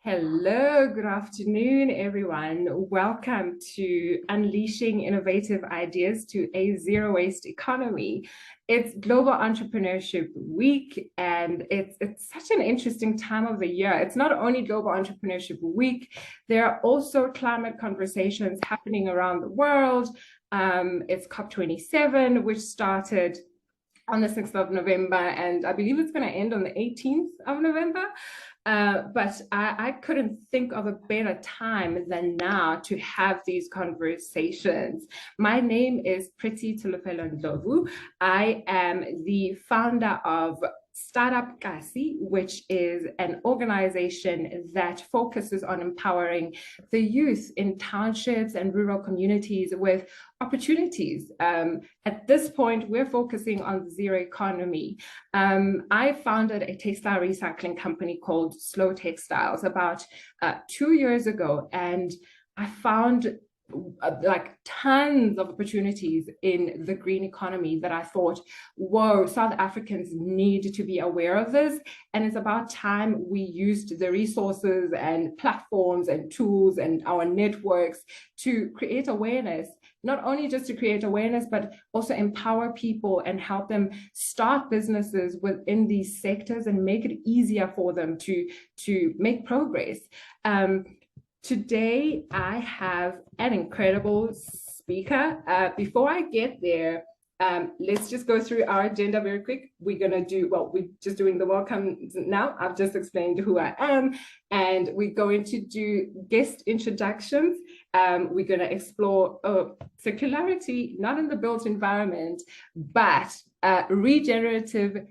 Hello, good afternoon, everyone. Welcome to Unleashing Innovative Ideas to a Zero Waste Economy. It's Global Entrepreneurship Week, and it's such an interesting time of the year. It's not only Global Entrepreneurship Week, there are also climate conversations happening around the world. It's COP27, which started on the 6th of November, and I believe it's going to end on the 18th of November. But I couldn't think of a better time than now to have these conversations. My name is Pretty Tulufelo Ndlovu. I am the founder of Startup Kasi, which is an organization that focuses on empowering the youth in townships and rural communities with opportunities. At this point, we're focusing on the zero economy. I founded a textile recycling company called Slow Textiles about 2 years ago, and I found like tons of opportunities in the green economy that I thought, whoa, South Africans need to be aware of this. And it's about time we used the resources and platforms and tools and our networks to create awareness, not only just to create awareness, but also empower people and help them start businesses within these sectors and make it easier for them to make progress. Today, I have an incredible speaker. Before I get there, let's just go through our agenda very quick. We're just doing the welcome now. I've just explained who I am, and we're going to do guest introductions. We're going to explore circularity, not in the built environment, but regenerative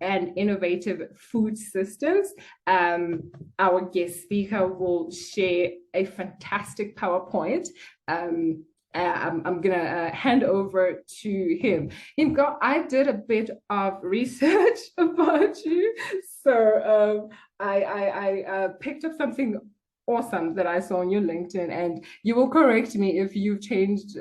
and innovative food systems. Our guest speaker will share a fantastic PowerPoint. I'm going to hand over to him. Himkaar, I did a bit of research about you. So I picked up something awesome that I saw on your LinkedIn, and you will correct me if you've changed,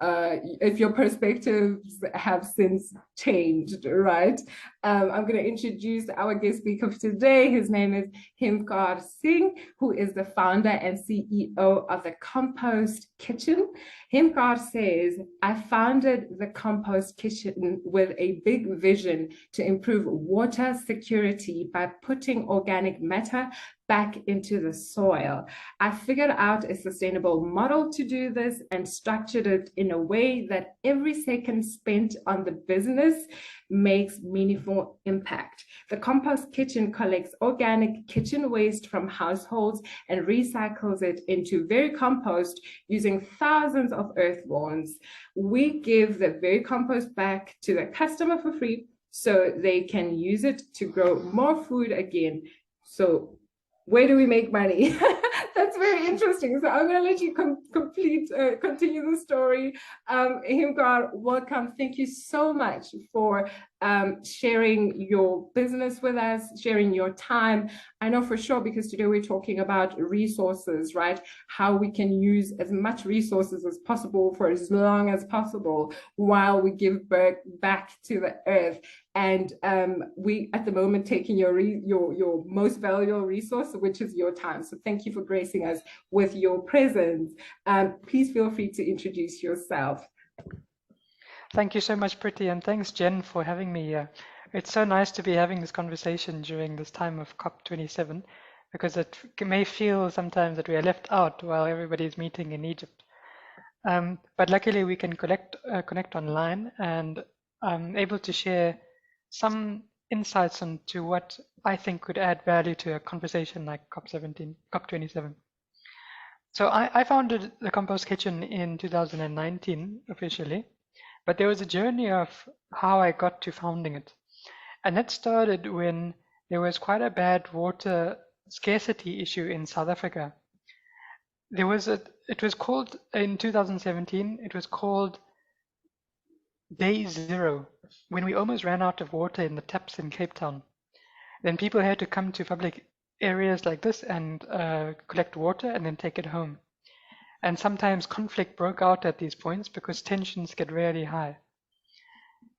if your perspectives have since changed, right? I'm going to introduce our guest speaker of today. His name is Himkaar Singh, who is the founder and CEO of the Compost Kitchen. Himkaar says, I founded the Compost Kitchen with a big vision to improve water security by putting organic matter back into the soil. I figured out a sustainable model to do this and structured it in a way that every second spent on the business makes meaningful impact. The Compost Kitchen collects organic kitchen waste from households and recycles it into very compost using thousands of earthworms. We give the very compost back to the customer for free so they can use it to grow more food again. So where do we make money? That's very interesting. So I'm going to let you continue the story. Himkaar, welcome. Thank you so much for sharing your business with us, sharing your time. I know for sure, because today we're talking about resources, right? How we can use as much resources as possible for as long as possible while we give back to the earth. And we, at the moment, taking your most valuable resource, which is your time. So thank you for gracing us with your presence. Please feel free to introduce yourself. Thank you so much, Pretty, and thanks, Jen, for having me here. It's so nice to be having this conversation during this time of COP27, because it may feel sometimes that we are left out while everybody's meeting in Egypt. But luckily we can connect online, and I'm able to share some insights into what I think could add value to a conversation like COP27. So I founded the Compost Kitchen in 2019 officially, but there was a journey of how I got to founding it. And that started when there was quite a bad water scarcity issue in South Africa. It was called, in 2017, it was called Day Zero, when we almost ran out of water in the taps in Cape Town. Then people had to come to public areas like this and collect water and then take it home. And sometimes conflict broke out at these points because tensions get really high.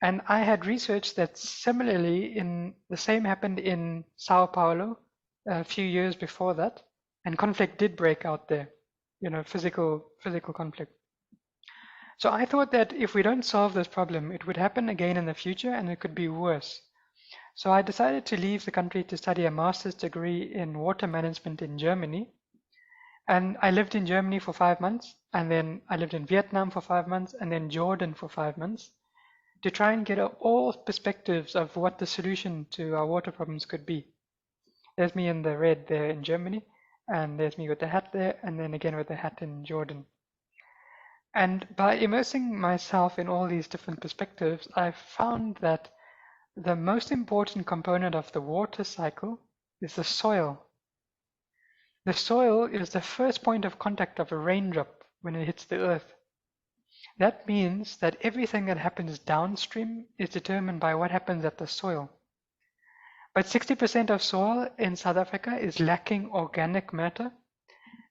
And I had researched that similarly the same happened in Sao Paulo, a few years before that, and conflict did break out there, physical conflict. So I thought that if we don't solve this problem, it would happen again in the future and it could be worse. So I decided to leave the country to study a master's degree in water management in Germany. And I lived in Germany for 5 months, and then I lived in Vietnam for 5 months, and then Jordan for 5 months to try and get all perspectives of what the solution to our water problems could be. There's me in the red there in Germany, and there's me with the hat there, and then again with the hat in Jordan. And by immersing myself in all these different perspectives, I found that the most important component of the water cycle is the soil. The soil is the first point of contact of a raindrop when it hits the earth. That means that everything that happens downstream is determined by what happens at the soil. But 60% of soil in South Africa is lacking organic matter,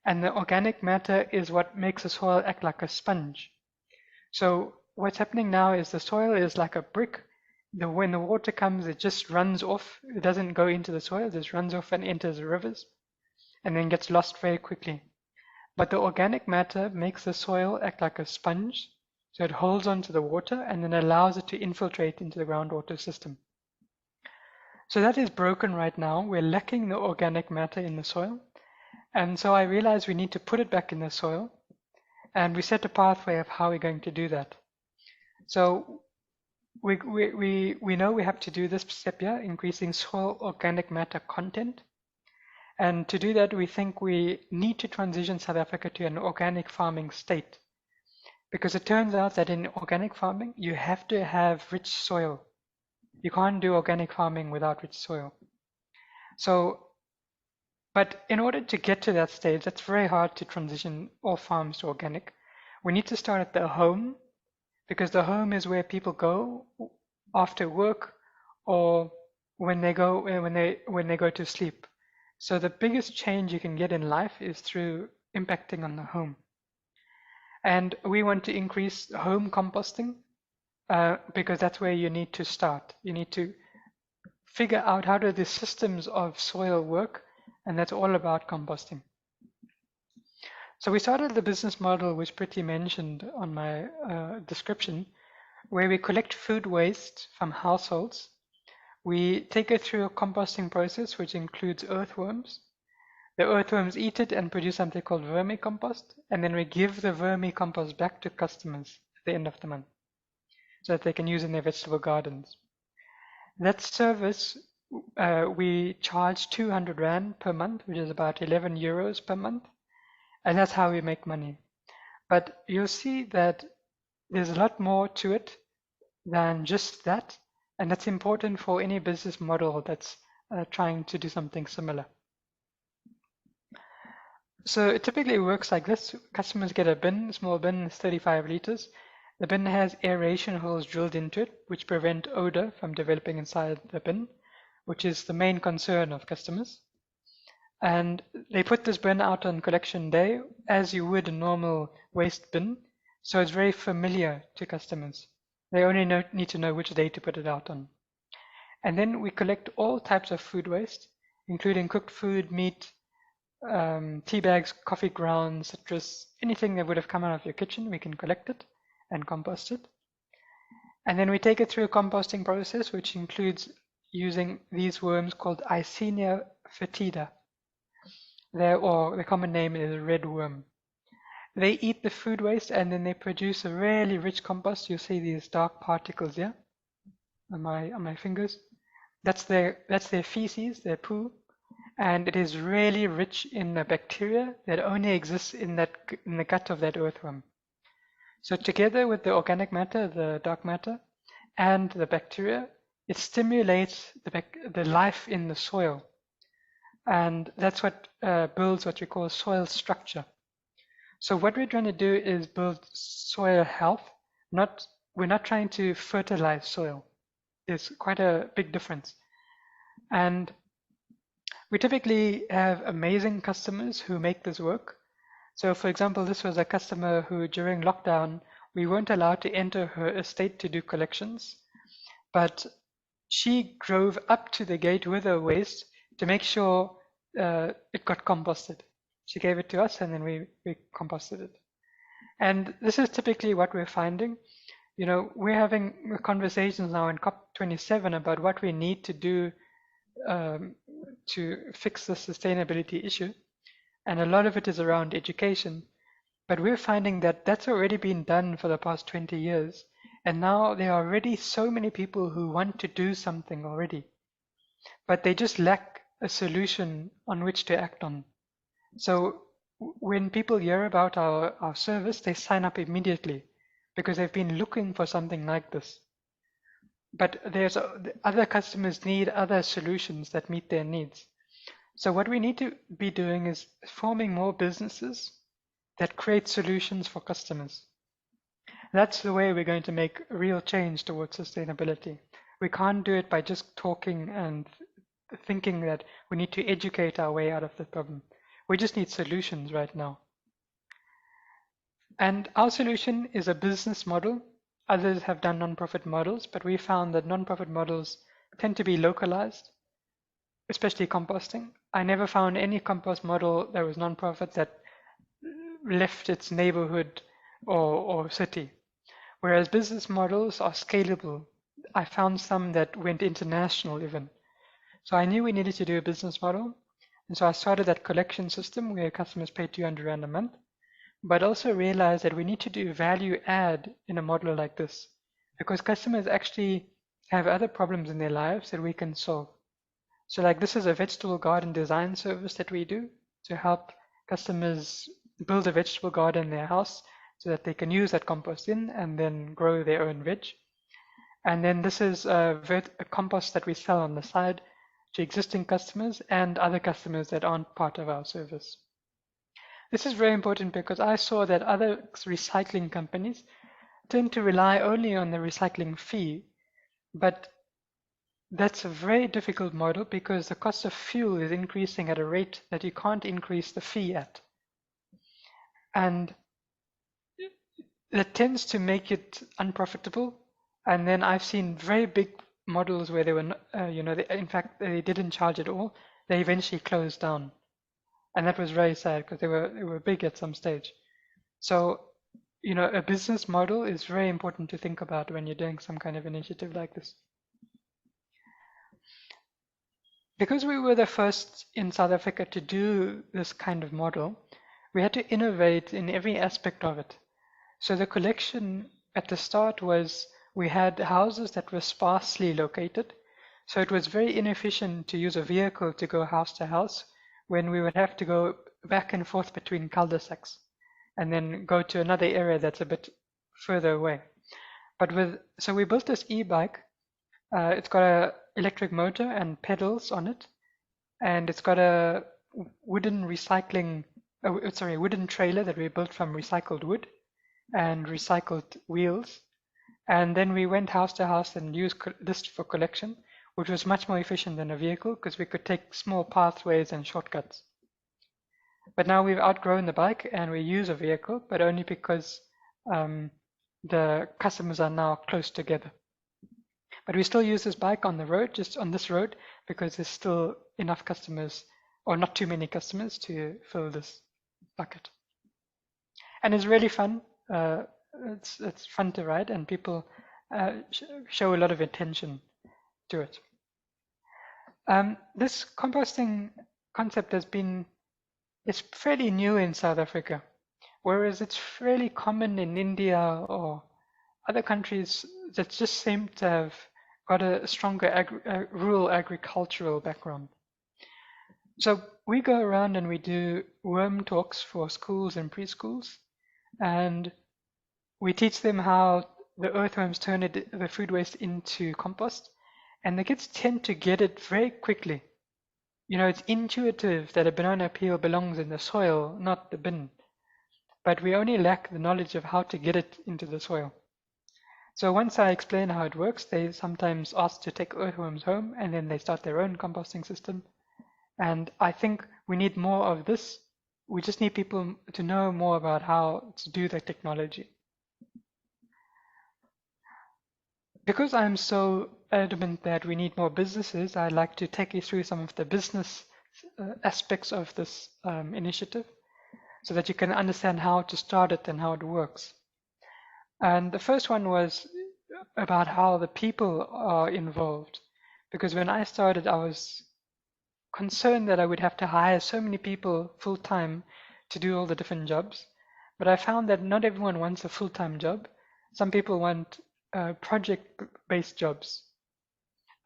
and the organic matter is what makes the soil act like a sponge. So what's happening now is the soil is like a brick. When the water comes, it just runs off. It doesn't go into the soil, it just runs off and enters the rivers, and then gets lost very quickly. But the organic matter makes the soil act like a sponge, so it holds onto the water and then allows it to infiltrate into the groundwater system. So that is broken right now. We're lacking the organic matter in the soil. And so I realized we need to put it back in the soil, and we set a pathway of how we're going to do that. So we know we have to do this step here, increasing soil organic matter content. And to do that, we think we need to transition South Africa to an organic farming state. Because it turns out that in organic farming, you have to have rich soil. You can't do organic farming without rich soil. But in order to get to that stage, that's very hard to transition all farms to organic. We need to start at the home, because the home is where people go after work or when they go to sleep. So the biggest change you can get in life is through impacting on the home. And we want to increase home composting because that's where you need to start. You need to figure out how do the systems of soil work, and that's all about composting. So we started the business model, which Priti mentioned on my description, where we collect food waste from households. We take it through a composting process, which includes earthworms. The earthworms eat it and produce something called vermicompost, and then we give the vermicompost back to customers at the end of the month so that they can use in their vegetable gardens. That service, we charge 200 Rand per month, which is about 11 euros per month, and that's how we make money. But you'll see that there's a lot more to it than just that, and that's important for any business model that's trying to do something similar. So it typically works like this. Customers get a bin, a small bin, it's 35 liters. The bin has aeration holes drilled into it, which prevent odor from developing inside the bin, which is the main concern of customers. And they put this bin out on collection day, as you would a normal waste bin, so it's very familiar to customers. They only need to know which day to put it out on. And then we collect all types of food waste, including cooked food, meat, tea bags, coffee grounds, citrus, anything that would have come out of your kitchen, we can collect it and compost it. And then we take it through a composting process, which includes using these worms called Icenia fetida. The common name is red worm. They eat the food waste and then they produce a really rich compost. You see these dark particles here on my fingers. That's their feces, their poo, and it is really rich in a bacteria that only exists in the gut of that earthworm. So together with the organic matter, the dark matter, and the bacteria, it stimulates the life in the soil, and that's what builds what we call soil structure. So what we're trying to do is build soil health. We're not trying to fertilize soil. There's quite a big difference. And we typically have amazing customers who make this work. So for example, this was a customer who during lockdown, we weren't allowed to enter her estate to do collections, but she drove up to the gate with her waste to make sure it got composted. She gave it to us, and then we composted it. And this is typically what we're finding. You know, we're having conversations now in COP27 about what we need to do to fix the sustainability issue. And a lot of it is around education. But we're finding that that's already been done for the past 20 years. And now there are already so many people who want to do something already, but they just lack a solution on which to act on. So when people hear about our service, they sign up immediately because they've been looking for something like this. But there's other customers need other solutions that meet their needs. So what we need to be doing is forming more businesses that create solutions for customers. That's the way we're going to make real change towards sustainability. We can't do it by just talking and thinking that we need to educate our way out of the problem. We just need solutions right now. And our solution is a business model. Others have done non-profit models, but we found that non-profit models tend to be localized, especially composting. I never found any compost model that was non-profit that left its neighborhood or city. Whereas business models are scalable. I found some that went international even. So I knew we needed to do a business model. And so I started that collection system where customers pay 200 Rand a month, but also realized that we need to do value add in a model like this because customers actually have other problems in their lives that we can solve. So like this is a vegetable garden design service that we do to help customers build a vegetable garden in their house so that they can use that compost in and then grow their own veg. And then this is a compost that we sell on the side to existing customers and other customers that aren't part of our service. This is very important because I saw that other recycling companies tend to rely only on the recycling fee, but that's a very difficult model because the cost of fuel is increasing at a rate that you can't increase the fee at. And that tends to make it unprofitable. And then I've seen very big models where they were, in fact, they didn't charge at all. They eventually closed down. And that was very sad because they were big at some stage. So, a business model is very important to think about when you're doing some kind of initiative like this. Because we were the first in South Africa to do this kind of model, we had to innovate in every aspect of it. So the collection at the start was we had houses that were sparsely located. So it was very inefficient to use a vehicle to go house to house when we would have to go back and forth between cul-de-sacs and then go to another area that's a bit further away. So we built this e-bike. It's got an electric motor and pedals on it, and it's got a wooden trailer that we built from recycled wood and recycled wheels. And then we went house to house and used this for collection, which was much more efficient than a vehicle because we could take small pathways and shortcuts. But now we've outgrown the bike and we use a vehicle, but only because the customers are now close together. But we still use this bike on the road, just on this road, because there's still enough customers, or not too many customers, to fill this bucket. And it's really fun. It's fun to ride, and people show a lot of attention to it. This composting concept it's fairly new in South Africa, whereas it's fairly common in India or other countries that just seem to have got a stronger rural agricultural background. So we go around and we do worm talks for schools and preschools, and we teach them how the earthworms turn the food waste into compost, and the kids tend to get it very quickly. It's intuitive that a banana peel belongs in the soil, not the bin, but we only lack the knowledge of how to get it into the soil. So once I explain how it works, they sometimes ask to take earthworms home, and then they start their own composting system. And I think we need more of this. We just need people to know more about how to do the technology. Because I'm so adamant that we need more businesses, I'd like to take you through some of the business aspects of this initiative so that you can understand how to start it and how it works. And the first one was about how the people are involved. Because when I started, I was concerned that I would have to hire so many people full time to do all the different jobs. But I found that not everyone wants a full time job. Some people want project based jobs.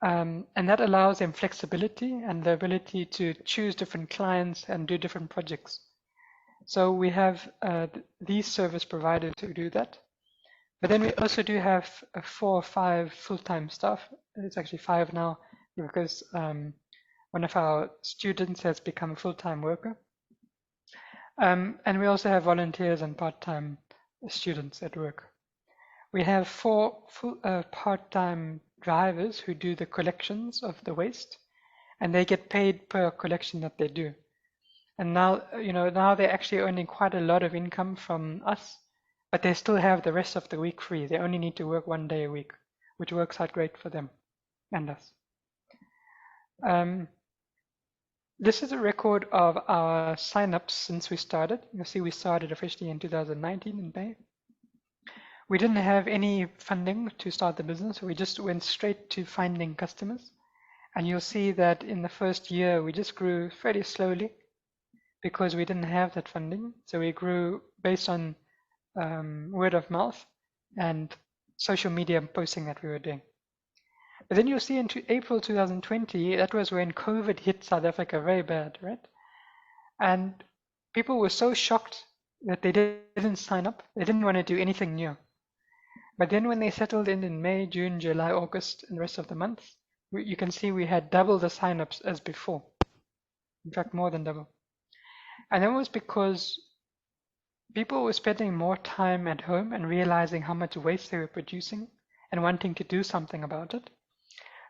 And that allows them flexibility and the ability to choose different clients and do different projects. So we have these service providers who do that. But then we also do have 4 or 5 full-time staff. It's actually 5 now because one of our students has become a full-time worker. And we also have volunteers and part-time students at work. We have 4 part-time drivers who do the collections of the waste, and they get paid per collection that they do. And now, now they're actually earning quite a lot of income from us, but they still have the rest of the week free. They only need to work 1 day a week, which works out great for them and us. This is a record of our signups since we started. You'll see we started officially in 2019 in May. We didn't have any funding to start the business. We just went straight to finding customers. And you'll see that in the first year, we just grew fairly slowly because we didn't have that funding. So we grew based on word of mouth and social media posting that we were doing. But then you'll see in April 2020, that was when COVID hit South Africa very bad, right? And people were so shocked that they didn't sign up. They didn't want to do anything new. But then when they settled in May, June, July, August, and the rest of the months, you can see we had double the signups as before. In fact, more than double. And that was because people were spending more time at home and realizing how much waste they were producing and wanting to do something about it.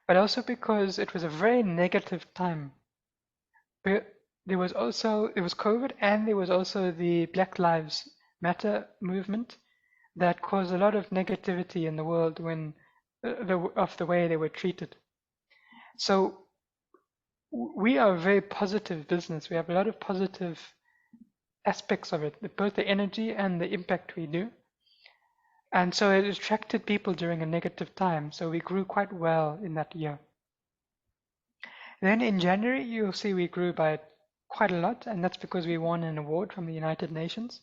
But also because it was a very negative time. There was COVID, and there was also the Black Lives Matter movement that caused a lot of negativity in the world when of the way they were treated. So we are a very positive business. We have a lot of positive aspects of it, both the energy and the impact we do. And so it attracted people during a negative time. So we grew quite well in that year. Then in January, you'll see we grew by quite a lot, and that's because we won an award from the United Nations.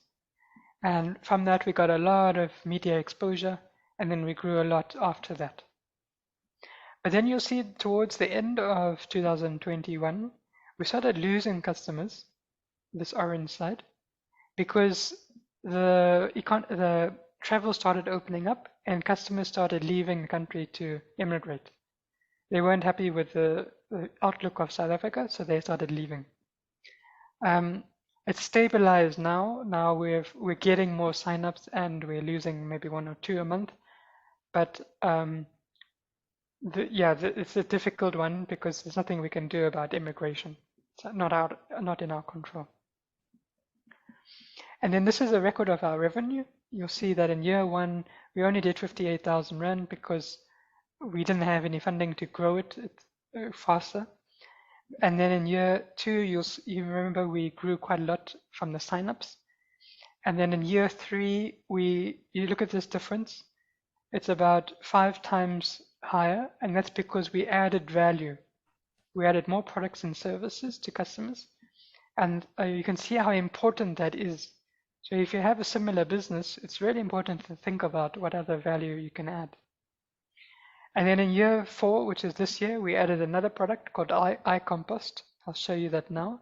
And from that, we got a lot of media exposure, and then we grew a lot after that. But then you'll see towards the end of 2021, we started losing customers, this orange side, because the travel started opening up and customers started leaving the country to immigrate. They weren't happy with the outlook of South Africa, so they started leaving. It's stabilized now. Now we're getting more signups and we're losing maybe 1 or 2 a month. But it's a difficult one because there's nothing we can do about immigration. It's not in our control. And then this is a record of our revenue. You'll see that in year 1, we only did 58,000 Rand because we didn't have any funding to grow it faster. And then in year 2, you remember we grew quite a lot from the signups. And then in year 3, you look at this difference, it's about 5 times higher, and that's because we added value. We added more products and services to customers, and you can see how important that is. So if you have a similar business, it's really important to think about what other value you can add. And then in year 4, which is this year, we added another product called iCompost. I'll show you that now.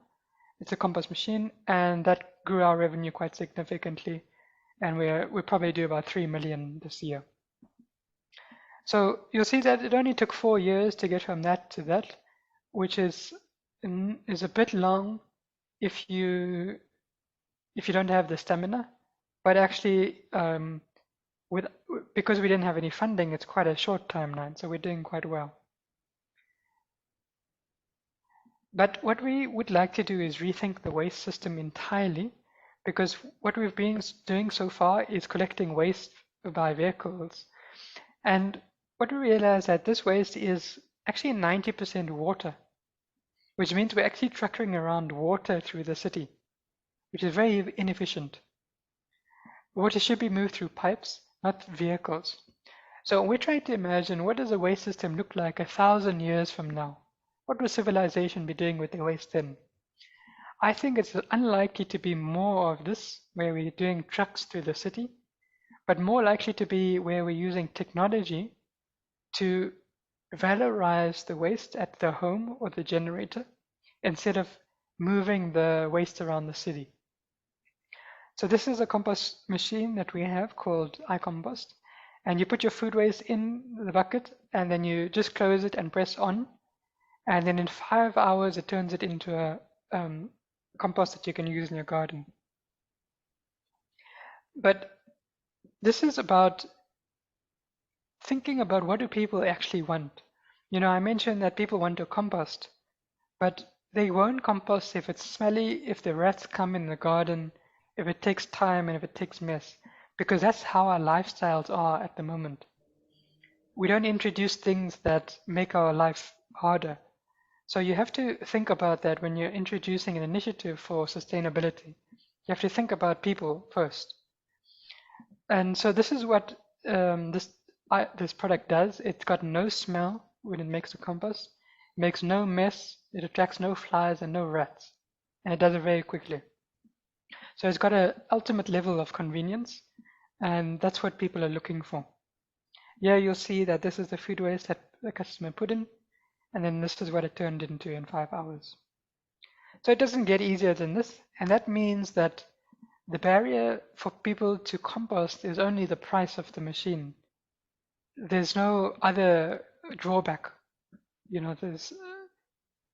It's a compost machine, and that grew our revenue quite significantly, and we probably do about 3 million this year. So you'll see that it only took 4 years to get from that to that, which is a bit long if you don't have the stamina, but actually because we didn't have any funding, it's quite a short timeline, so we're doing quite well. But what we would like to do is rethink the waste system entirely, because what we've been doing so far is collecting waste by vehicles. And what we realize that this waste is actually 90% water. which means we're actually trucking around water through the city, which is very inefficient. Water should be moved through pipes, not vehicles. So we're trying to imagine, what does a waste system look like 1,000 years from now? What will civilization be doing with the waste then? I think it's unlikely to be more of this, where we're doing trucks through the city, but more likely to be where we're using technology to valorize the waste at the home or the generator instead of moving the waste around the city. So this is a compost machine that we have called iCompost, and you put your food waste in the bucket and then you just close it and press on, and then in 5 hours it turns it into a compost that you can use in your garden. But this is about thinking about, what do people actually want? You know, I mentioned that people want to compost, but they won't compost if it's smelly, if the rats come in the garden, if it takes time, and if it takes mess, because that's how our lifestyles are at the moment. We don't introduce things that make our life harder. So you have to think about that when you're introducing an initiative for sustainability. You have to think about people first. And so this is what this product does. It's got no smell when it makes the compost. It makes no mess. It attracts no flies and no rats. And it does it very quickly. So it's got an ultimate level of convenience, and that's what people are looking for. Yeah, you'll see that this is the food waste that the customer put in, and then this is what it turned into in 5 hours. So it doesn't get easier than this, and that means that the barrier for people to compost is only the price of the machine. There's no other drawback. You know,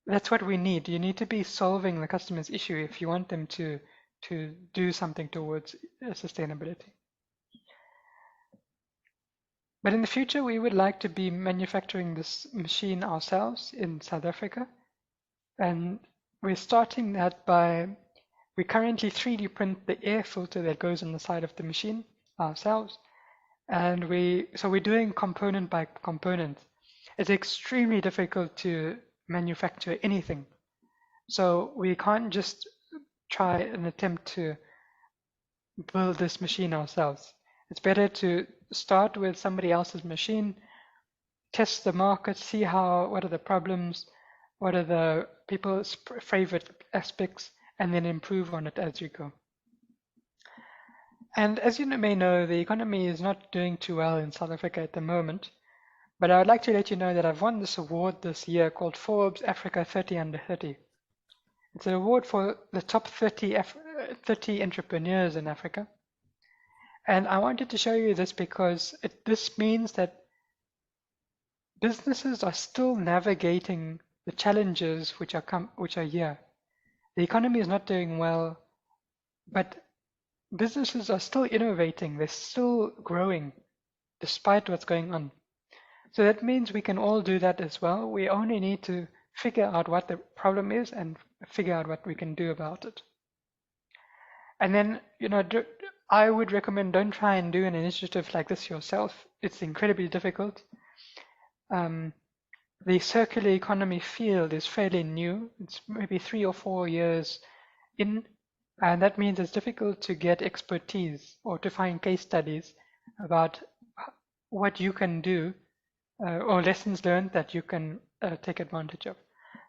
that's what we need. You need to be solving the customer's issue if you want them to do something towards sustainability. But in the future, we would like to be manufacturing this machine ourselves in South Africa. And we're starting that by, we currently 3D print the air filter that goes on the side of the machine ourselves. And so we're doing component by component. It's extremely difficult to manufacture anything. So we can't just try and attempt to build this machine ourselves. It's better to start with somebody else's machine, test the market, see what are the problems, what are the people's favorite aspects, and then improve on it as you go. And as you may know, the economy is not doing too well in South Africa at the moment, but I would like to let you know that I've won this award this year called Forbes Africa 30 Under 30. It's an award for the top 30 entrepreneurs in Africa. And I wanted to show you this because this means that businesses are still navigating the challenges which are here. The economy is not doing well, but businesses are still innovating. They're still growing despite what's going on. So that means we can all do that as well. We only need to figure out what the problem is and figure out what we can do about it. And then, you know, I would recommend, don't try and do an initiative like this yourself. It's incredibly difficult. The circular economy field is fairly new. It's maybe 3 or 4 years in, and that means it's difficult to get expertise or to find case studies about what you can do or lessons learned that you can take advantage of.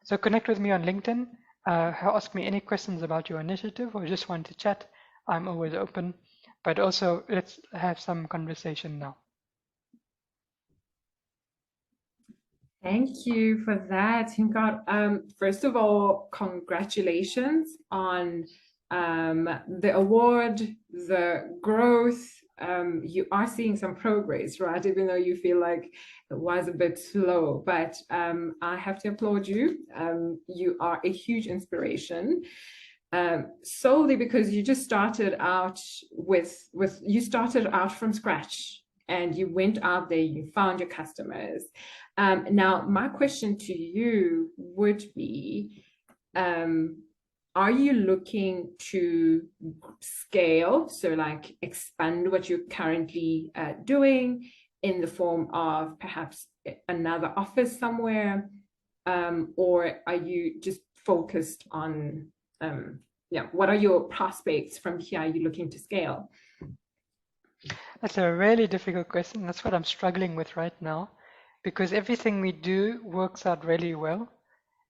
So connect with me on LinkedIn. Ask me any questions about your initiative or just want to chat. I'm always open, but also let's have some conversation now. Thank you for that, Himkaar. First of all, congratulations on the award, the growth. You are seeing some progress, right? Even though you feel like it was a bit slow, but I have to applaud you. You are a huge inspiration. Solely because you just started out you started out from scratch and you went out there, you found your customers. Now, my question to you would be, are you looking to scale, so like expand what you're currently doing in the form of perhaps another office somewhere? or are you just focused on, yeah, what are your prospects from here? Are you looking to scale? That's a really difficult question. That's what I'm struggling with right now, because everything we do works out really well.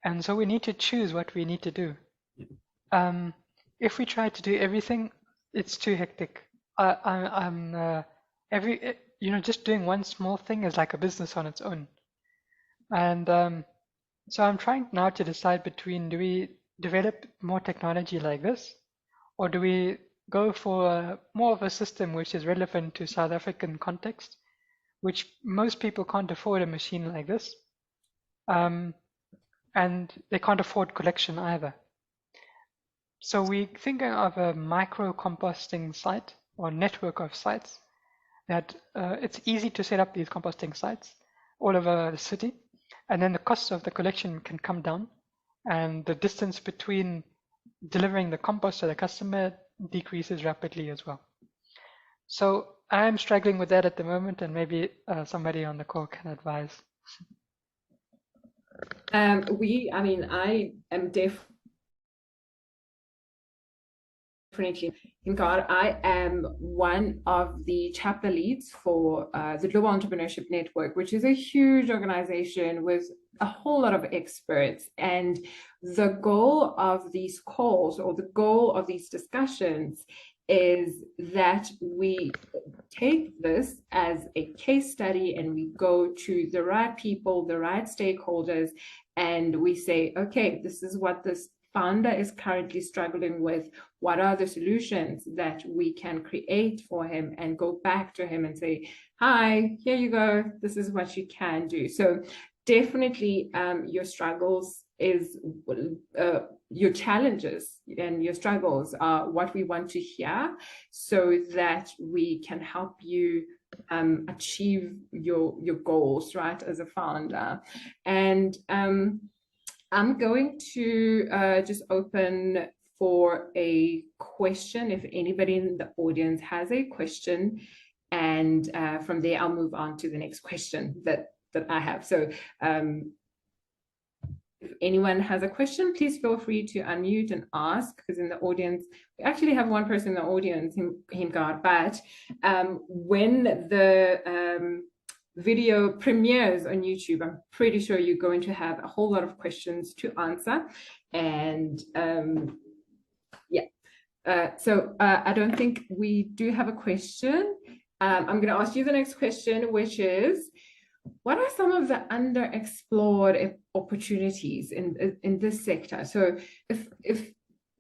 And so we need to choose what we need to do. If we try to do everything, it's too hectic. Just doing one small thing is like a business on its own. And so I'm trying now to decide between, do we develop more technology like this, or do we go for more of a system which is relevant to South African context, which most people can't afford a machine like this, and they can't afford collection either. So we're thinking of a micro composting site or network of sites that it's easy to set up these composting sites all over the city, and then the cost of the collection can come down, and the distance between delivering the compost to the customer decreases rapidly as well. So I'm struggling with that at the moment, and maybe somebody on the call can advise. I am definitely Himkaar. I am one of the chapter leads for the Global Entrepreneurship Network, which is a huge organization with a whole lot of experts. And the goal of these calls, or the goal of these discussions, is that we take this as a case study and we go to the right people, the right stakeholders, and we say, okay, this is what this founder is currently struggling with. What are the solutions that we can create for him, and go back to him and say, hi, here you go, this is what you can do. So definitely your struggles is your challenges and your struggles are what we want to hear, so that we can help you achieve your goals, right, as a founder. And I'm going to just open for a question if anybody in the audience has a question, and from there I'll move on to the next question that I have. So if anyone has a question, please feel free to unmute and ask, because in the audience, we actually have one person in the audience, Himkaar, but when the video premieres on YouTube, I'm pretty sure you're going to have a whole lot of questions to answer. And so I don't think we do have a question. I'm going to ask you the next question, which is, what are some of the underexplored opportunities in this sector? So if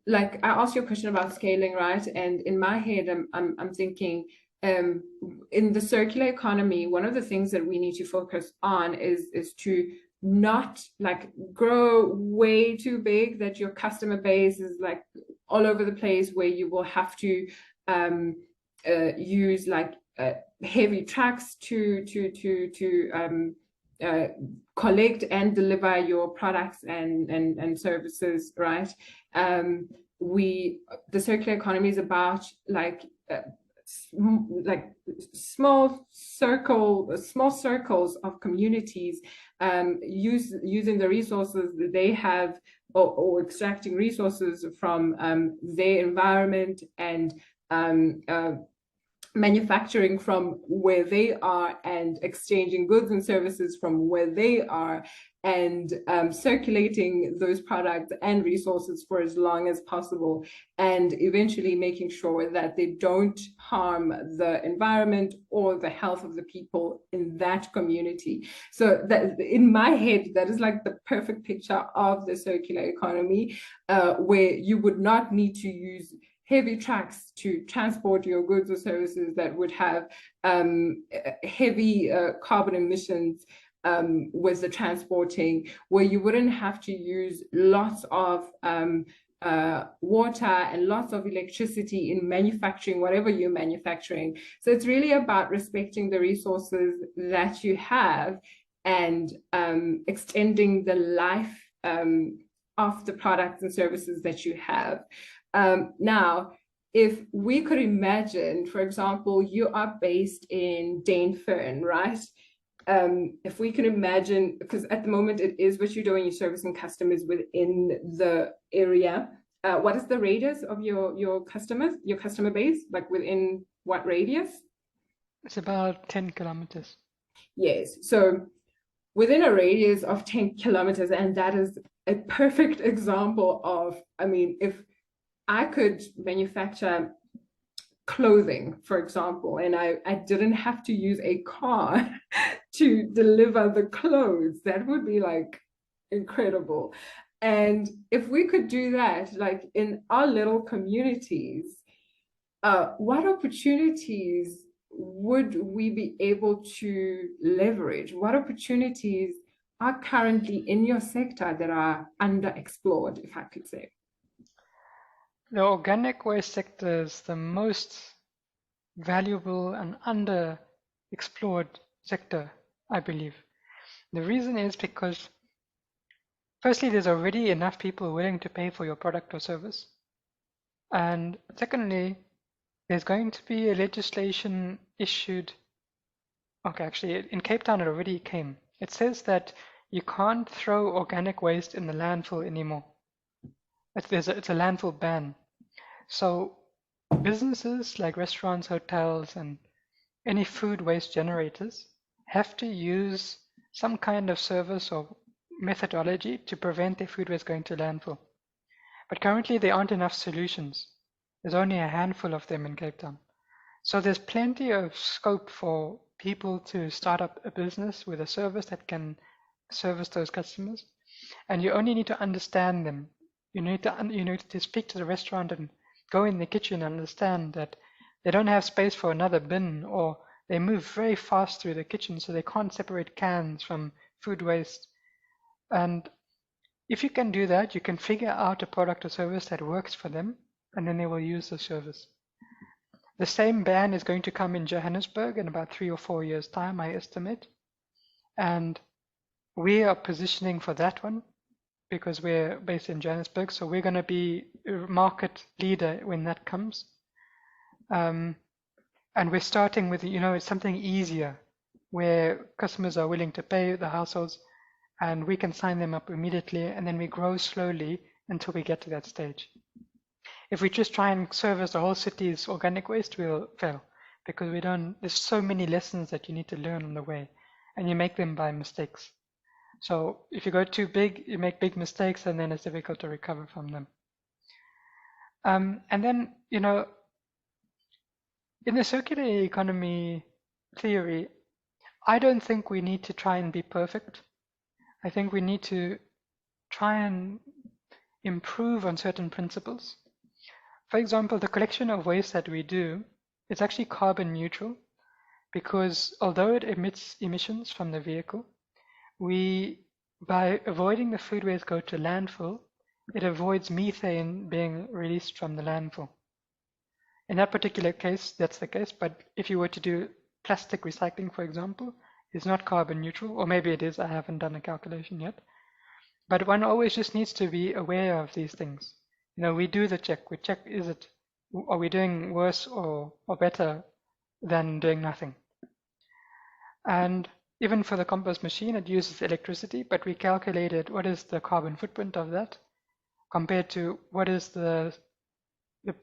like I asked you a question about scaling, right? And in my head, I'm thinking, in the circular economy, one of the things that we need to focus on is to not like grow way too big that your customer base is like all over the place, where you will have to use like heavy trucks to collect and deliver your products and services, right? The circular economy is about like small circles of communities using the resources that they have, or extracting resources from their environment, and manufacturing from where they are, and exchanging goods and services from where they are, and circulating those products and resources for as long as possible, and eventually making sure that they don't harm the environment or the health of the people in that community. So that, in my head, that is like the perfect picture of the circular economy, where you would not need to use heavy trucks to transport your goods or services that would have heavy carbon emissions with the transporting, where you wouldn't have to use lots of water and lots of electricity in manufacturing whatever you're manufacturing. So it's really about respecting the resources that you have, and extending the life of the products and services that you have. Now, if we could imagine, for example, you are based in Dainfern, right? if we can imagine, because at the moment it is what you're doing, you're servicing customers within the area. What is the radius of your customers, your customer base? Like within what radius? It's about 10 kilometers. Yes. So within a radius of 10 kilometers, and that is a perfect example of, I mean, if I could manufacture clothing, for example, and I didn't have to use a car to deliver the clothes, that would be like incredible. And if we could do that, like in our little communities, what opportunities would we be able to leverage? What opportunities are currently in your sector that are underexplored, if I could say? The organic waste sector is the most valuable and underexplored sector, I believe. The reason is because, firstly, there's already enough people willing to pay for your product or service. And secondly, there's going to be a legislation issued. Okay, actually, in Cape Town, it already came. It says that you can't throw organic waste in the landfill anymore. It's a landfill ban. So businesses like restaurants, hotels, and any food waste generators have to use some kind of service or methodology to prevent their food waste going to landfill. But currently there aren't enough solutions. There's only a handful of them in Cape Town. So there's plenty of scope for people to start up a business with a service that can service those customers. And you only need to understand them. You need to speak to the restaurant and go in the kitchen and understand that they don't have space for another bin, or they move very fast through the kitchen, so they can't separate cans from food waste. And if you can do that, you can figure out a product or service that works for them, and then they will use the service. The same ban is going to come in Johannesburg in about 3 or 4 years' time, I estimate. And we are positioning for that one because we're based in Johannesburg, so we're going to be a market leader when that comes. And we're starting with, it's something easier where customers are willing to pay, the households, and we can sign them up immediately, and then we grow slowly until we get to that stage. If we just try and service the whole city's organic waste, we'll fail because there's so many lessons that you need to learn on the way, and you make them by mistakes. So if you go too big, you make big mistakes, and then it's difficult to recover from them. And then, in the circular economy theory, I don't think we need to try and be perfect. I think we need to try and improve on certain principles. For example, the collection of waste that we do is actually carbon neutral because although it emits emissions from the vehicle, by avoiding the food waste go to landfill, it avoids methane being released from the landfill. In that particular case, that's the case, but if you were to do plastic recycling, for example, it's not carbon neutral, or maybe it is, I haven't done a calculation yet. But one always just needs to be aware of these things. We do the check. We check, are we doing worse or better than doing nothing? And even for the compost machine, it uses electricity, but we calculated what is the carbon footprint of that compared to what is the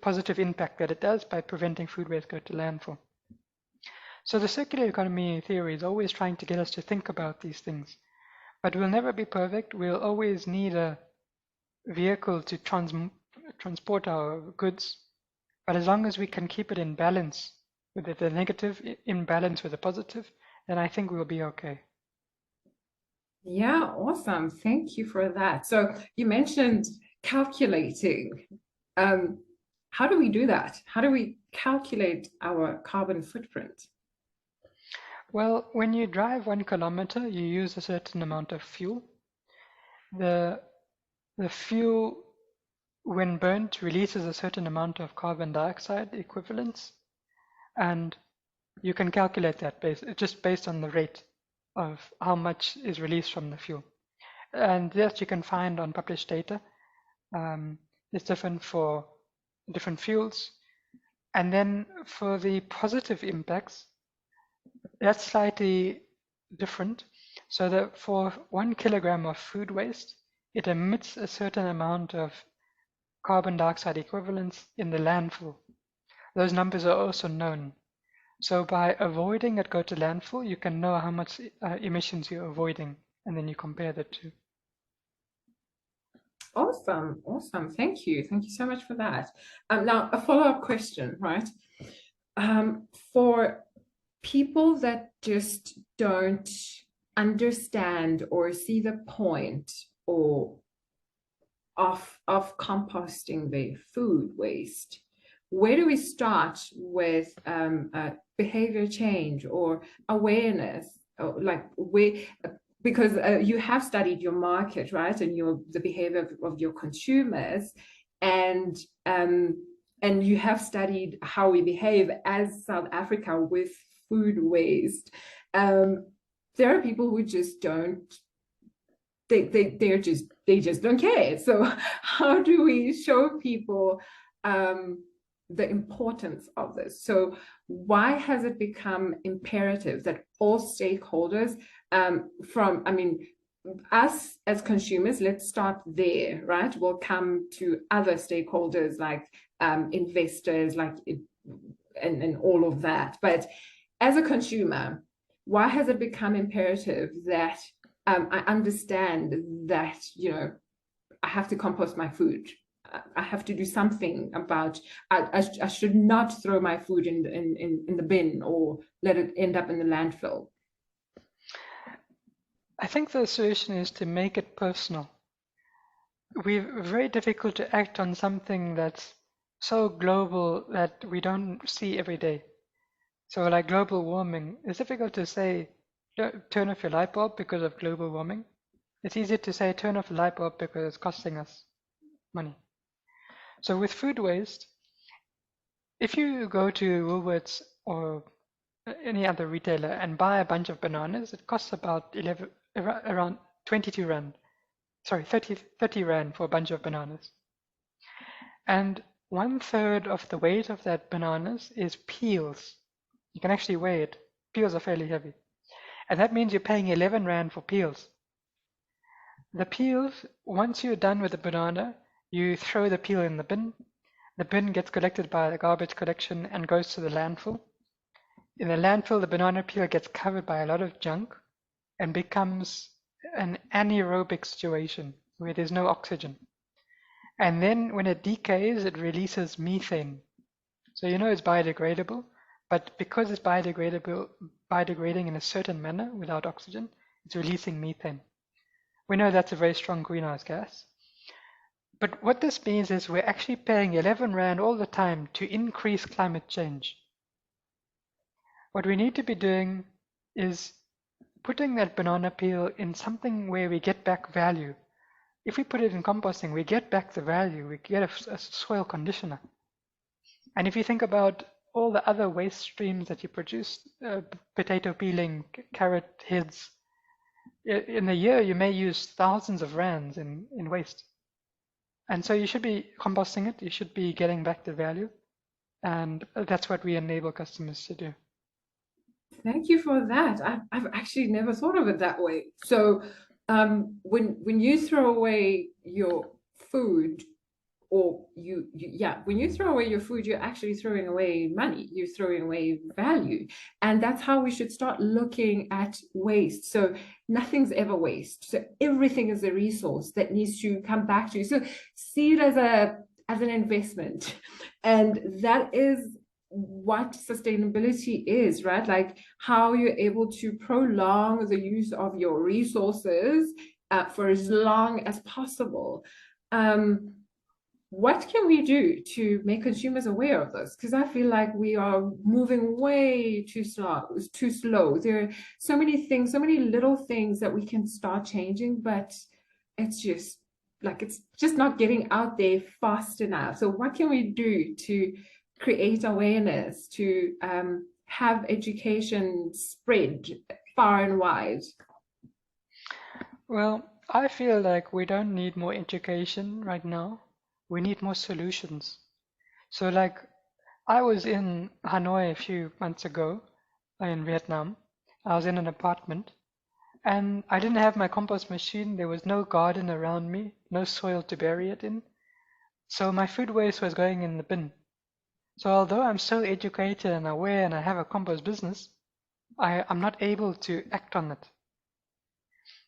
positive impact that it does by preventing food waste go to landfill. So the circular economy theory is always trying to get us to think about these things. But we'll never be perfect. We'll always need a vehicle to transport our goods. But as long as we can keep it in balance with the negative, in balance with the positive, then I think we'll be okay. Yeah, awesome. Thank you for that. So you mentioned calculating. How do we do that? How do we calculate our carbon footprint? Well, when you drive 1 kilometer, you use a certain amount of fuel. The fuel, when burnt, releases a certain amount of carbon dioxide equivalents, and you can calculate that just based on the rate of how much is released from the fuel. And that you can find on published data. It's different for different fuels. And then for the positive impacts, that's slightly different. So that for 1 kilogram of food waste, it emits a certain amount of carbon dioxide equivalents in the landfill. Those numbers are also known. So by avoiding it go to landfill, you can know how much emissions you're avoiding, and then you compare the two. Awesome, awesome. Thank you. Thank you so much for that. Now, a follow-up question, right? For people that just don't understand or see the point or of composting their food waste, where do we start with behavior change or awareness? Or like because you have studied your market, right, and the behavior of your consumers, and you have studied how we behave as South Africa with food waste. There are people who just don't. They just don't care. So how do we show people the importance of this? So why has it become imperative that all stakeholders us as consumers, let's start there, right? We'll come to other stakeholders like investors, and all of that. But as a consumer, why has it become imperative that I understand that, I have to compost my food? I have to do something about. I should not throw my food in the bin or let it end up in the landfill. I think the solution is to make it personal. We're very difficult to act on something that's so global that we don't see every day. So like global warming, it's difficult to say, turn off your light bulb because of global warming. It's easier to say, turn off the light bulb because it's costing us money. So with food waste, if you go to Woolworths or any other retailer and buy a bunch of bananas, it costs about around 22 Rand. Sorry, 30 Rand for a bunch of bananas. And 1/3 of the weight of that bananas is peels. You can actually weigh it. Peels are fairly heavy. And that means you're paying 11 Rand for peels. The peels, once you're done with the banana, you throw the peel in the bin. The bin gets collected by the garbage collection and goes to the landfill. In the landfill, the banana peel gets covered by a lot of junk and becomes an anaerobic situation where there's no oxygen. And then when it decays, it releases methane. So it's biodegradable, but because it's biodegrading in a certain manner without oxygen, it's releasing methane. We know that's a very strong greenhouse gas. But what this means is we're actually paying 11 Rand all the time to increase climate change. What we need to be doing is putting that banana peel in something where we get back value. If we put it in composting, we get back the value. We get a soil conditioner. And if you think about all the other waste streams that you produce, potato peeling, carrot heads, in a year you may use thousands of rands in waste. And so you should be composting it. You should be getting back the value. And that's what we enable customers to do. Thank you for that. I've actually never thought of it that way. So when you throw away your food, or when you throw away your food, you're actually throwing away money, you're throwing away value. And that's how we should start looking at waste. So nothing's ever waste. So everything is a resource that needs to come back to you. So see it as an investment. And that is what sustainability is, right? Like how you're able to prolong the use of your resources for as long as possible. What can we do to make consumers aware of this? Because I feel like we are moving way too slow. There are so many things, so many little things that we can start changing, but it's just not getting out there fast enough. So what can we do to create awareness, to have education spread far and wide? Well, I feel like we don't need more education right now. We need more solutions. So like I was in Hanoi a few months ago in Vietnam. I was in an apartment And I didn't have my compost machine. There was no garden around me, no soil to bury it in. So my food waste was going in the bin. So although I'm so educated and aware and I have a compost business, I'm not able to act on it.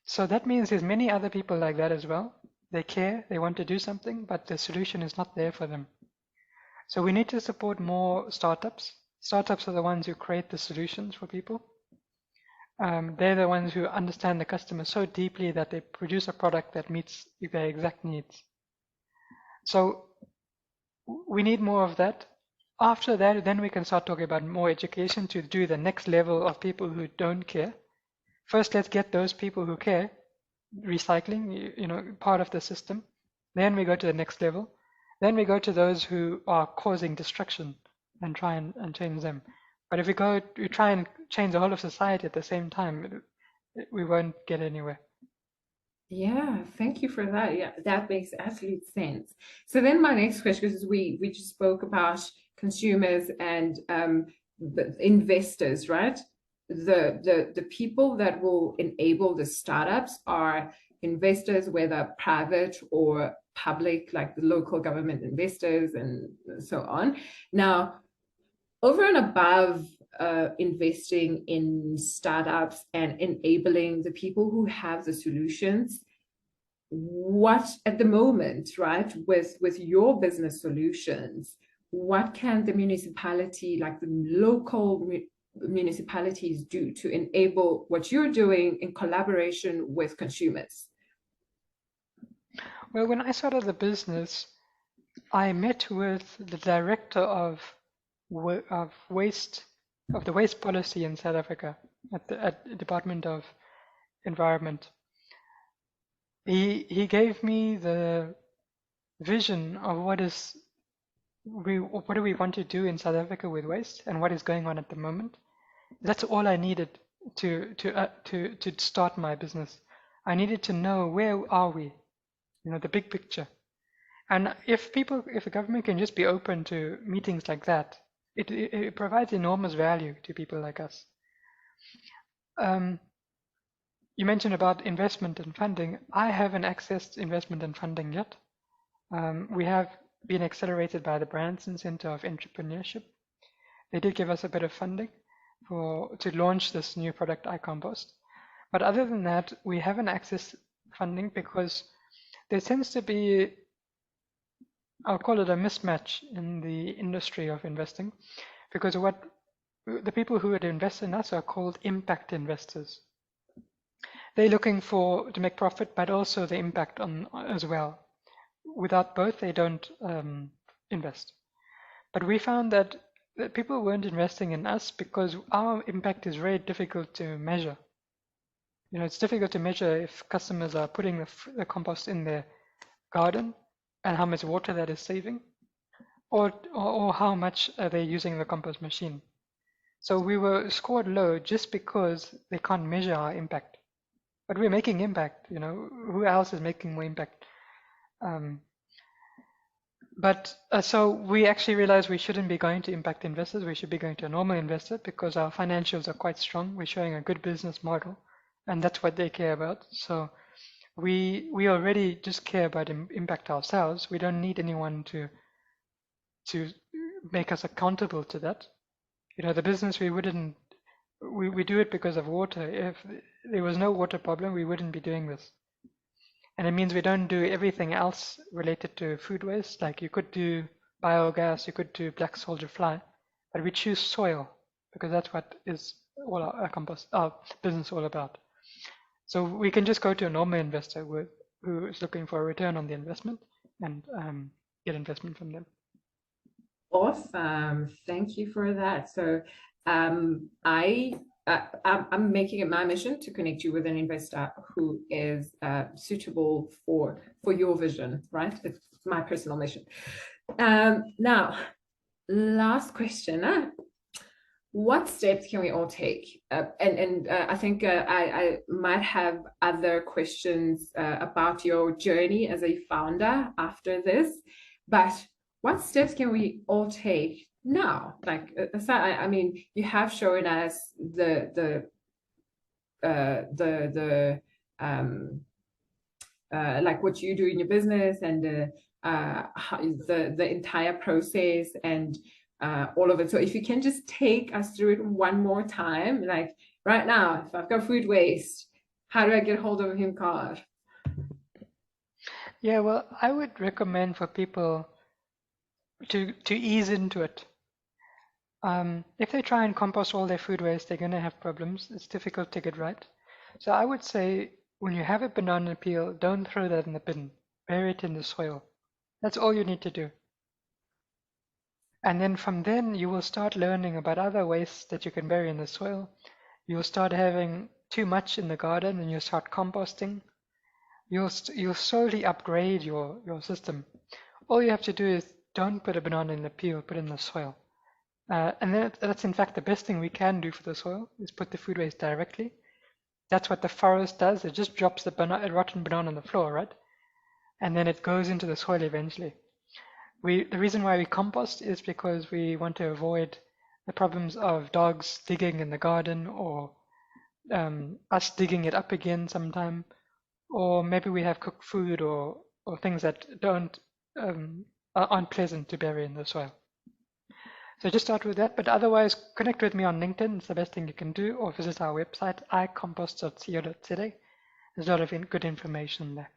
So that means there's many other people like that as well. They care, they want to do something, but the solution is not there for them. So we need to support more startups. Startups are the ones who create the solutions for people. They're the ones who understand the customer so deeply that they produce a product that meets their exact needs. So we need more of that. After that, then we can start talking about more education to do the next level of people who don't care. First, let's get those people who care, recycling, part of the system. Then we go to the next level. Then we go to those who are causing destruction and try and change them. But if we try and change the whole of society at the same time, we won't get anywhere. Yeah, thank you for that. Yeah, that makes absolute sense. So then my next question, because we just spoke about consumers and the investors, right? The people that will enable the startups are investors, whether private or public, like the local government investors and so on. Now, over and above investing in startups and enabling the people who have the solutions, what at the moment, right, with your business solutions, what can the municipality, like the local municipalities, do to enable what you're doing in collaboration with consumers? Well, when I started the business, I met with the director of waste of the waste policy in South Africa at the Department of Environment. He gave me the vision of what do we want to do in South Africa with waste and what is going on at the moment. That's all I needed to start my business. I needed to know where are we, the big picture. And if the government can just be open to meetings like that, it provides enormous value to people like us. You mentioned about investment and funding. I haven't accessed investment and funding yet. We have been accelerated by the Branson Center of Entrepreneurship. They did give us a bit of funding to launch this new product, iCompost. But other than that, we haven't accessed funding because there tends to be, I'll call it a mismatch in the industry of investing, because the people who would invest in us are called impact investors. They're looking to make profit, but also the impact on as well. Without both, they don't invest. But we found that people weren't investing in us because our impact is very difficult to measure. It's difficult to measure if customers are putting the compost in their garden and how much water that is saving, or how much are they using the compost machine. So we were scored low just because they can't measure our impact. But we're making impact, who else is making more impact? So we actually realized we shouldn't be going to impact investors. We should be going to a normal investor because our financials are quite strong. We're showing a good business model, and that's what they care about. So we already just care about impact ourselves. We don't need anyone to make us accountable to that. The business we do it because of water. If there was no water problem, we wouldn't be doing this. And it means we don't do everything else related to food waste. Like you could do biogas, you could do black soldier fly, but we choose soil because that's what is all our business all about. So we can just go to a normal investor who is looking for a return on the investment and get investment from them. Awesome. Thank you for that. So I'm making it my mission to connect you with an investor who is suitable for your vision, right? It's my personal mission. Now, last question. What steps can we all take? I think I might have other questions about your journey as a founder after this, but what steps can we all take now? Like, I mean, you have shown us the like what you do in your business and the entire process and all of it. So if you can just take us through it one more time, like right now, if I've got food waste, how do I get hold of Himkaar? Yeah, well, I would recommend for people to ease into it. If they try and compost all their food waste, they're going to have problems. It's difficult to get right. So I would say when you have a banana peel, don't throw that in the bin. Bury it in the soil. That's all you need to do. And then from then you will start learning about other wastes that you can bury in the soil. You'll start having too much in the garden and you'll start composting. You'll slowly upgrade your system. All you have to do is don't put a banana in the peel, put it in the soil. And that's in fact the best thing we can do for the soil is put the food waste directly. That's what the forest does. It just drops the rotten banana on the floor, right? And then it goes into the soil eventually. The reason why we compost is because we want to avoid the problems of dogs digging in the garden or us digging it up again sometime, or maybe we have cooked food or things that aren't pleasant to bury in the soil. So just start with that, but otherwise connect with me on LinkedIn. It's the best thing you can do, or visit our website, icompost.co.za. There's a lot of good information there.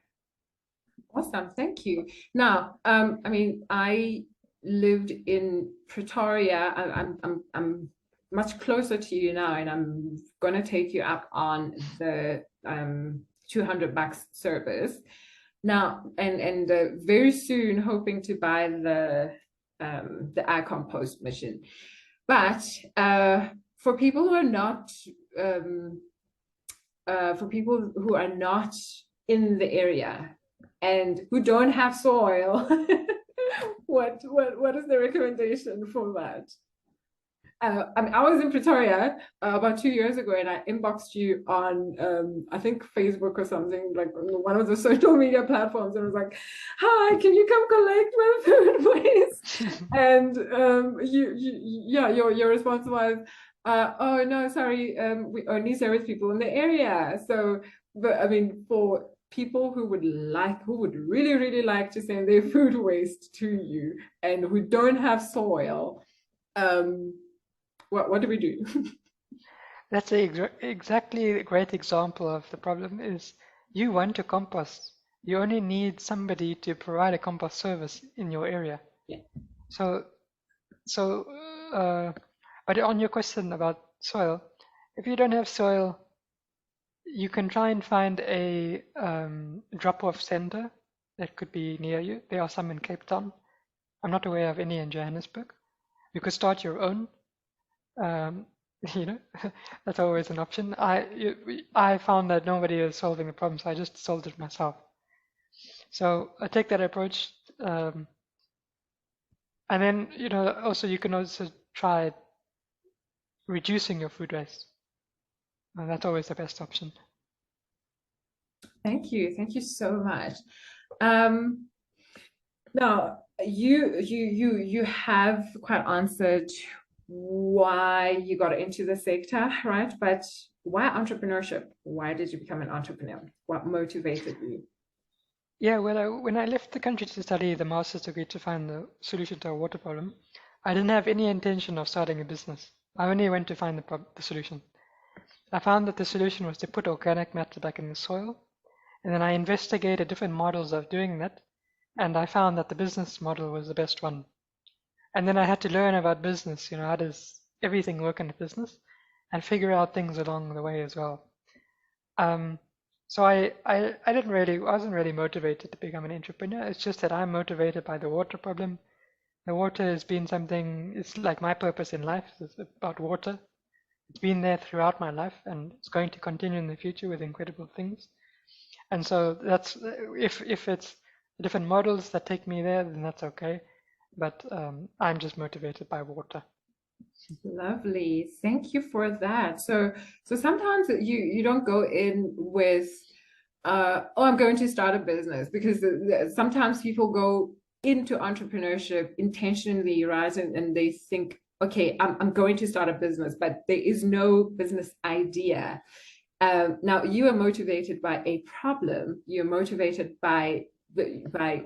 Awesome, thank you. Now, I mean, I lived in Pretoria. I'm much closer to you now, and I'm gonna take you up on the 200 bucks service now, and very soon hoping to buy the iCompost machine. But for people who are not in the area and who don't have soil, what is the recommendation for that? I was in Pretoria about 2 years ago, and I inboxed you on I think Facebook or something, like one of the social media platforms, and I was like, "Hi, can you come collect my food waste?" And your response was, "Oh no, sorry, we only service people in the area." So, but I mean, for people who would really like to send their food waste to you and who don't have soil, what do we do? That's exactly a great example of the problem is you want to compost. You only need somebody to provide a compost service in your area. Yeah. But on your question about soil, if you don't have soil, you can try and find a drop-off center that could be near you. There are some in Cape Town. I'm not aware of any in Johannesburg. You could start your own. That's always an option. I found that nobody is solving the problem, so I just solved it myself. So I take that approach, and then also you can also try reducing your food waste. That's always the best option. Thank you so much. Now you have quite answered why you got into the sector, right? But why entrepreneurship? Why did you become an entrepreneur? What motivated you? Yeah, well, when I left the country to study the master's degree to find the solution to our water problem, I didn't have any intention of starting a business. I only went to find the solution. I found that the solution was to put organic matter back in the soil, and then I investigated different models of doing that, and I found that the business model was the best one. And then I had to learn about business, how does everything work in a business, and figure out things along the way as well. So I wasn't really motivated to become an entrepreneur. It's just that I'm motivated by the water problem. The water has been something, it's like my purpose in life. It's about water. It's been there throughout my life, and it's going to continue in the future with incredible things. And so that's, if it's different models that take me there, then that's okay. But I'm just motivated by water. Lovely, thank you for that. So sometimes you don't go in with oh, I'm going to start a business, because sometimes people go into entrepreneurship intentionally, right? And they think, okay, I'm going to start a business, but there is no business idea. Now you are motivated by a problem. You're motivated by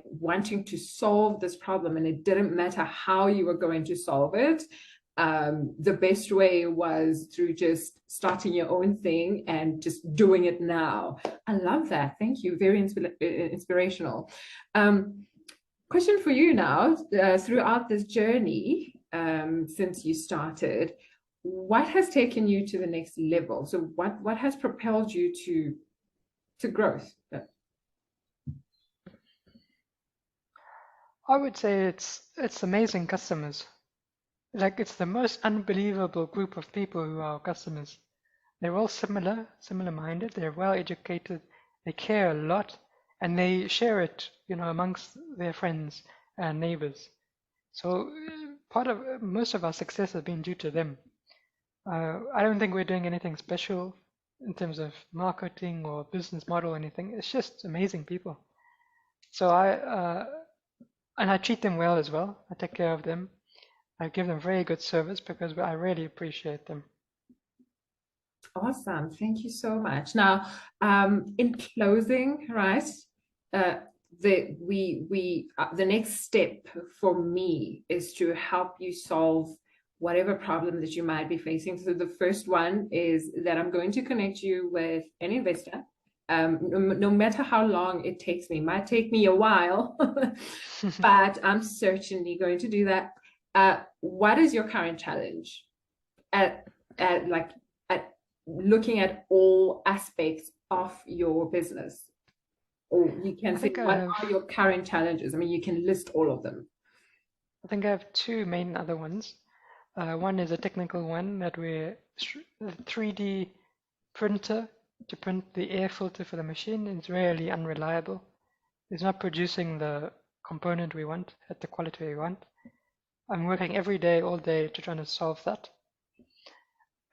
wanting to solve this problem, and it didn't matter how you were going to solve it. The best way was through just starting your own thing and just doing it now. I love that. Thank you. Very inspirational. Question for you now. Throughout this journey, since you started, what has taken you to the next level? So what has propelled you to growth? I would say it's amazing customers. Like, it's the most unbelievable group of people who are our customers. They're all similar-minded, they're well educated, they care a lot, and they share it, amongst their friends and neighbors. So most of our success has been due to them. I don't think we're doing anything special in terms of marketing or business model or anything. It's just amazing people. So I treat them well as well. I take care of them. I give them very good service because I really appreciate them. Awesome. Thank you so much. Now, in closing, right, the next step for me is to help you solve whatever problem that you might be facing. So the first one is that I'm going to connect you with an investor. No matter how long it takes me, might take me a while, but I'm certainly going to do that. What is your current challenge at looking at all aspects of your business? Or you can say, what are your current challenges? I mean, you can list all of them. I think I have two main other ones. One is a technical one that we're the 3D printer to print the air filter for the machine is really unreliable. It's not producing the component we want at the quality we want. I'm working every day, all day, to try to solve that.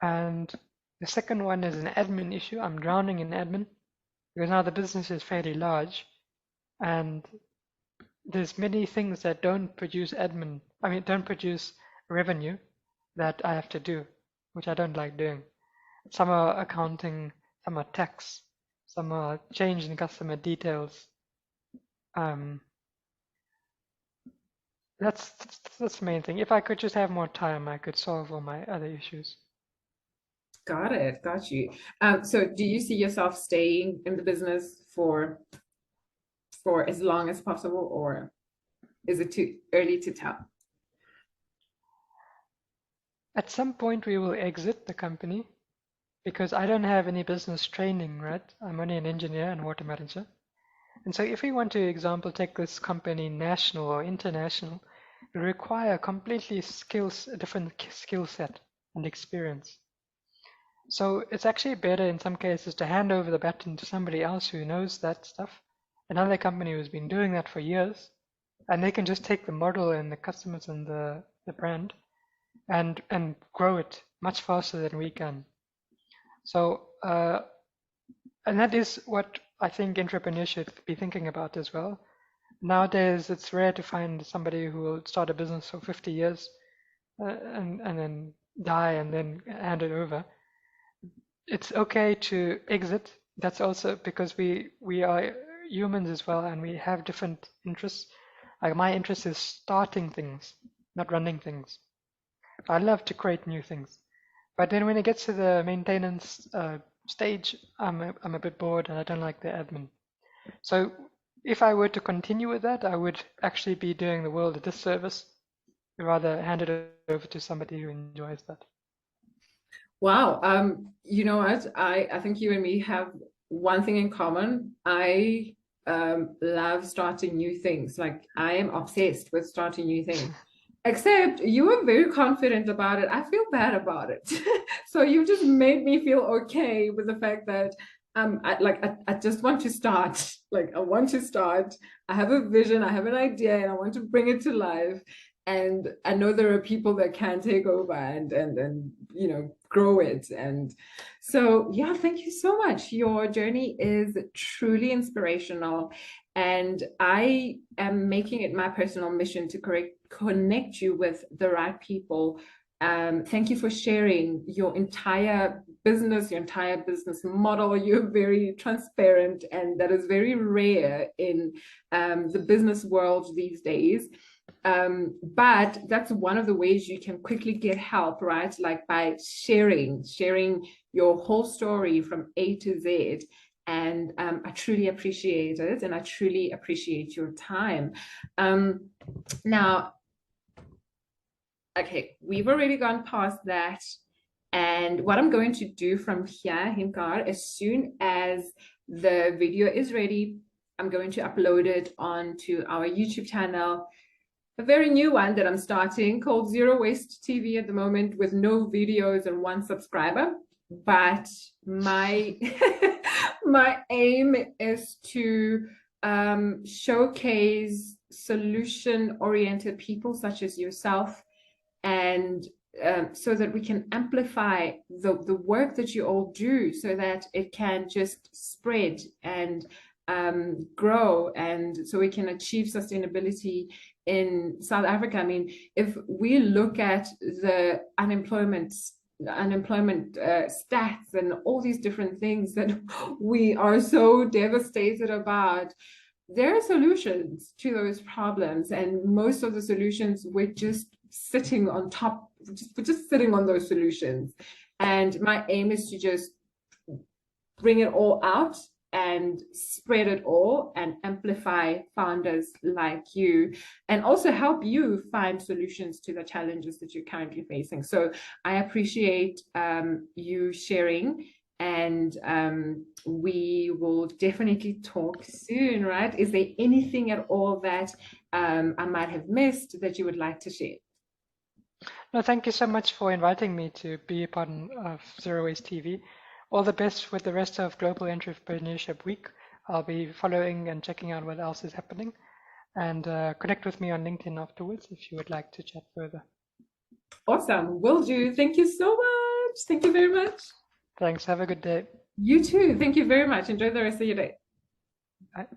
And the second one is an admin issue. I'm drowning in admin because now the business is fairly large, and there's many things that don't produce revenue that I have to do, which I don't like doing. Some are accounting, some are tax, some are changing customer details. That's the main thing. If I could just have more time, I could solve all my other issues. Got it. Got you. So do you see yourself staying in the business for as long as possible, or is it too early to tell? At some point, we will exit the company because I don't have any business training, right? I'm only an engineer and water manager. And so if we want to, example, take this company national or international, we require completely different skill set and experience. So it's actually better in some cases to hand over the baton to somebody else who knows that stuff, another company who's been doing that for years, and they can just take the model and the customers and the brand and grow it much faster than we can. So and that is what I think entrepreneurs should be thinking about as well. Nowadays, it's rare to find somebody who will start a business for 50 years and then die and then hand it over. It's okay to exit. That's also because we are humans as well, and we have different interests. Like, my interest is starting things, not running things. I love to create new things. But then when it gets to the maintenance stage, I'm a bit bored and I don't like the admin. So if I were to continue with that, I would actually be doing the world a disservice. I'd rather hand it over to somebody who enjoys that. Wow. You know what? I think you and me have one thing in common. I love starting new things. Like, I am obsessed with starting new things. Except you were very confident about it. I feel bad about it. So you just made me feel okay with the fact that I just want to start. Like, I want to start. I have a vision, I have an idea, and I want to bring it to life. And I know there are people that can take over and grow it. And so, yeah, thank you so much. Your journey is truly inspirational. And I am making it my personal mission to connect you with the right people Thank you for sharing your entire business model. You're very transparent, and that is very rare in the business world these days. But that's one of the ways you can quickly get help, right? Like by sharing your whole story from A to Z. And I truly appreciate it, and I truly appreciate your time. Now, okay, we've already gone past that. And what I'm going to do from here, Himkaar, as soon as the video is ready, I'm going to upload it onto our YouTube channel, a very new one that I'm starting called Zero Waste TV at the moment, with no videos and 1 subscriber. But my my aim is to showcase solution-oriented people such as yourself, and so that we can amplify the work that you all do, so that it can just spread and grow, and so we can achieve sustainability in South Africa. I mean, if we look at the unemployment stats and all these different things that we are so devastated about, there are solutions to those problems, and most of the solutions we're just sitting on top, we're just sitting on those solutions. And my aim is to just bring it all out and spread it all and amplify founders like you, and also help you find solutions to the challenges that you're currently facing. So I appreciate you sharing, and we will definitely talk soon, right? Is there anything at all that I might have missed that you would like to share? No, thank you so much for inviting me to be a part of Zero Waste TV. All the best with the rest of Global Entrepreneurship Week. I'll be following and checking out what else is happening. And connect with me on LinkedIn afterwards if you would like to chat further. Awesome. Will do. Thank you so much. Thank you very much. Thanks. Have a good day. You too. Thank you very much. Enjoy the rest of your day. Bye.